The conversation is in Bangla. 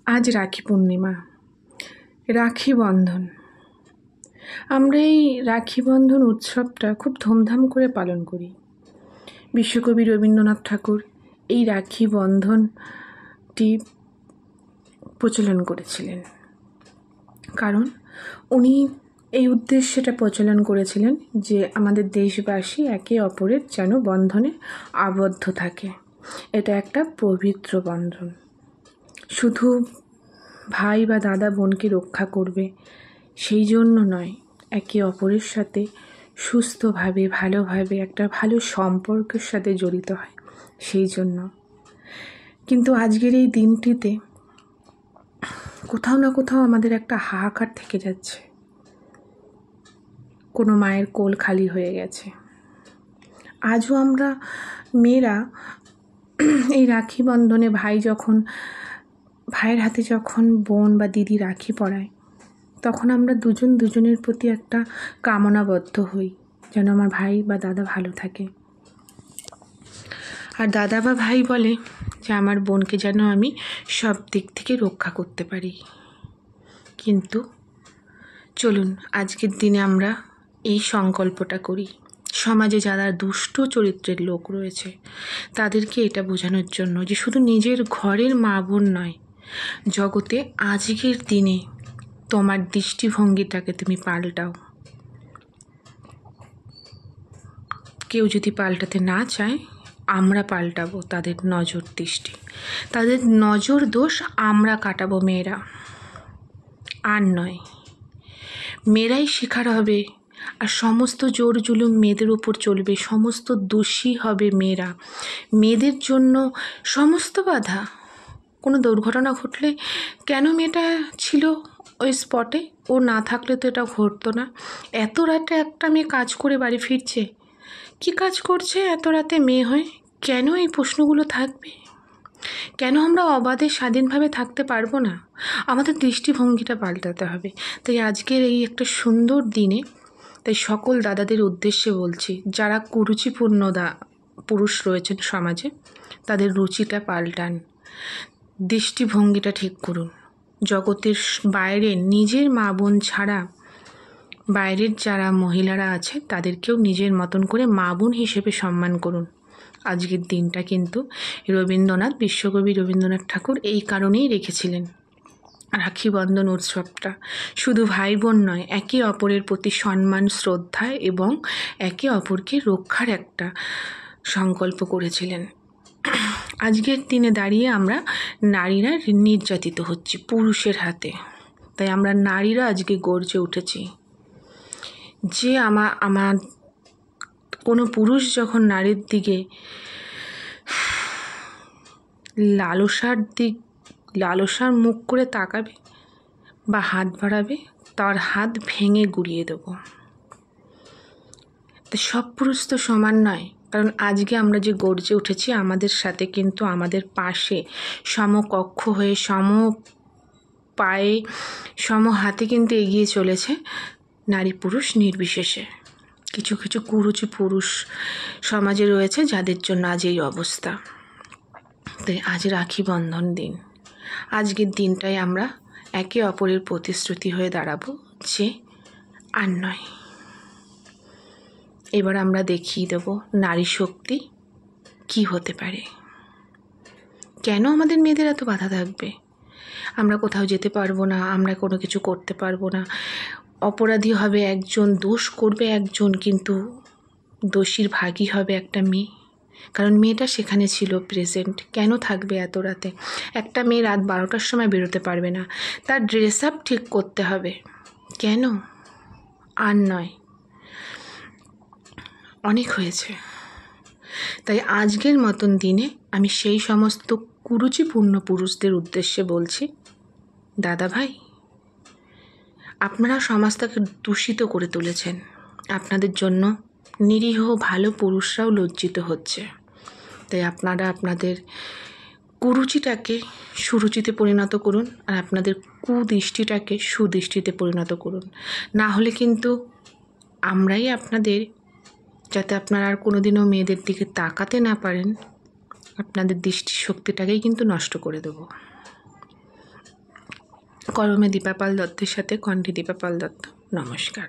আজ রাখি পূর্ণিমা, রাখি বন্ধন। আমরা এই রাখি বন্ধন উৎসবটা খুব ধুমধাম করে পালন করি। বিশ্বকবি রবীন্দ্রনাথ ঠাকুর এই রাখি বন্ধনটি প্রচলন করেছিলেন, কারণ উনি এই উদ্দেশ্যটা প্রচলন করেছিলেন যে আমাদের দেশবাসী একে অপরের যেন বন্ধনে আবদ্ধ থাকে। এটা একটা পবিত্র বন্ধন, শুধু ভাই বা দাদা বোনকে রক্ষা করবে সেই জন্য নয়, একে অপরের সাথে সুস্থভাবে ভালোভাবে একটা ভালো সম্পর্কের সাথে জড়িত হয় সেই জন্য। কিন্তু আজকের এই দিনটিতে কোথাও না কোথাও আমাদের একটা হাহাকার থেকে যাচ্ছে। কোনো মায়ের কোল খালি হয়ে গেছে। আজও আমরা মেয়েরা এই রাখি বন্ধনে ভাইয়ের হাতে যখন বোন বা দিদি রাখি পরায়, তখন আমরা দুজনের প্রতি একটা কামনাবদ্ধ হই যেন আমার ভাই বা দাদা ভালো থাকে। আর দাদা বা ভাই বলে যে আমার বোনকে যেন আমি সব দিক থেকে রক্ষা করতে পারি। কিন্তু চলুন আজকের দিনে আমরা এই সংকল্পটা করি। সমাজে যারা দুষ্ট চরিত্রের লোক রয়েছে তাদেরকে এটা বোঝানোর জন্য যে শুধু নিজের ঘরের মা বোন নয়, জগতে আজকের দিনে তোমার দৃষ্টিভঙ্গিটাকে তুমি পাল্টাও। কেউ যদি পাল্টাতে না চায়, আমরা পাল্টাবো তাদের নজর দৃষ্টি, তাদের নজর দোষ আমরা কাটাবো মেয়েরা, আর নয়। মেয়েরাই শিকার হবে, আর সমস্ত জোর জুলুম মেয়েদের উপর চলবে, সমস্ত দোষী হবে মেয়েরা। মেয়েদের জন্য সমস্ত বাধা। কোনো দুর্ঘটনা ঘটলে কেন মেয়েটা ছিল ওই স্পটে, ও না থাকলে তো এটা ঘটতো না। এত রাতে একটা মেয়ে কাজ করে বাড়ি ফিরছে, কি কাজ করছে এত রাতে মেয়ে হয়ে? কেন এই প্রশ্নগুলো থাকবে? কেন আমরা অবাধে স্বাধীনভাবে থাকতে পারবো না? আমাদের দৃষ্টিভঙ্গিটা পাল্টাতে হবে। তাই আজকের এই একটা সুন্দর দিনে তাই সকল দাদাদের উদ্দেশ্যে বলছি, যারা কুরুচিপূর্ণ পুরুষ রয়েছেন সমাজে, তাদের রুচিটা পাল্টান, দৃষ্টিভঙ্গিটা ঠিক করুন। জগতের বাইরে নিজের মা বোন ছাড়া বাইরের যারা মহিলারা আছে তাদেরকেও নিজের মতন করে মা বোন হিসেবে সম্মান করুন। আজকের দিনটা কিন্তু বিশ্বকবি রবীন্দ্রনাথ ঠাকুর এই কারণেই রেখেছিলেন। রাখি বন্ধন উৎসবটা শুধু ভাই বোন নয়, একে অপরের প্রতি সম্মান, শ্রদ্ধা এবং একে অপরকে রক্ষার একটা সংকল্প করেছিলেন। আজকের দিনে দাঁড়িয়ে আমরা নারীরা নির্যাতিত হচ্ছি পুরুষের হাতে। তাই আমরা নারীরা আজকে গর্জে উঠেছি যে আমার কোনো পুরুষ যখন নারীর দিকে লালসার মুখ করে তাকাবে বা হাত বাড়াবে, তার হাত ভেঙে গুড়িয়ে দেবো। তো সব পুরুষ তো সমান নয়, কারণ আজকে আমরা যে গর্জে উঠেছি আমাদের সাথে কিন্তু আমাদের পাশে সমকক্ষ হয়ে সম পায়ে সম হাতে কিন্তু এগিয়ে চলেছে নারী পুরুষ নির্বিশেষে। কিছু কিছু কুরুচি পুরুষ সমাজে রয়েছে যাদের জন্য আজ এই অবস্থা। তাই আজ রাখি বন্ধন দিন। আজকের দিনটাই আমরা একে অপরের প্রতিশ্রুতি হয়ে দাঁড়াবো যে আর নয়। এবার আমরা দেখিয়ে দেব নারী শক্তি কি হতে পারে। কেন আমাদের মেয়েদের এত বাধা থাকবে? আমরা কোথাও যেতে পারবো না, আমরা কোনো কিছু করতে পারবো না। অপরাধী হবে একজন, দোষ করবে একজন, কিন্তু দোষীর ভাগী হবে একটা মেয়ে, কারণ মেয়েটা সেখানে ছিল প্রেজেন্ট। কেন থাকবে এত রাতে? একটা মেয়ে রাত 12টার সময় বেরোতে পারবে না, তার ড্রেস আপ ঠিক করতে হবে। কেন? আর নয়, অনেক হয়েছে। তাই আজকের মতন দিনে আমি সেই সমস্ত কুরুচিপূর্ণ পুরুষদের উদ্দেশ্যে বলছি, দাদা ভাই, আপনারা সমাজটাকে দূষিত করে তুলেছেন। আপনাদের জন্য নিরীহ ভালো পুরুষরাও লজ্জিত হচ্ছে। তাই আপনারা আপনাদের কুরুচিটাকে সুরুচিতে পরিণত করুন, আর আপনাদের কুদৃষ্টিটাকে সুদৃষ্টিতে পরিণত করুন। না হলে কিন্তু আমরাই আপনাদের, যাতে আপনারা আর কোনোদিনও মেয়েদের দিকে তাকাতে না পারেন, আপনাদের দৃষ্টিশক্তিটাকেই কিন্তু নষ্ট করে দেব। কলমে দীপা পাল দত্তের সাথে কণ্ঠে দীপা পাল দত্ত। নমস্কার।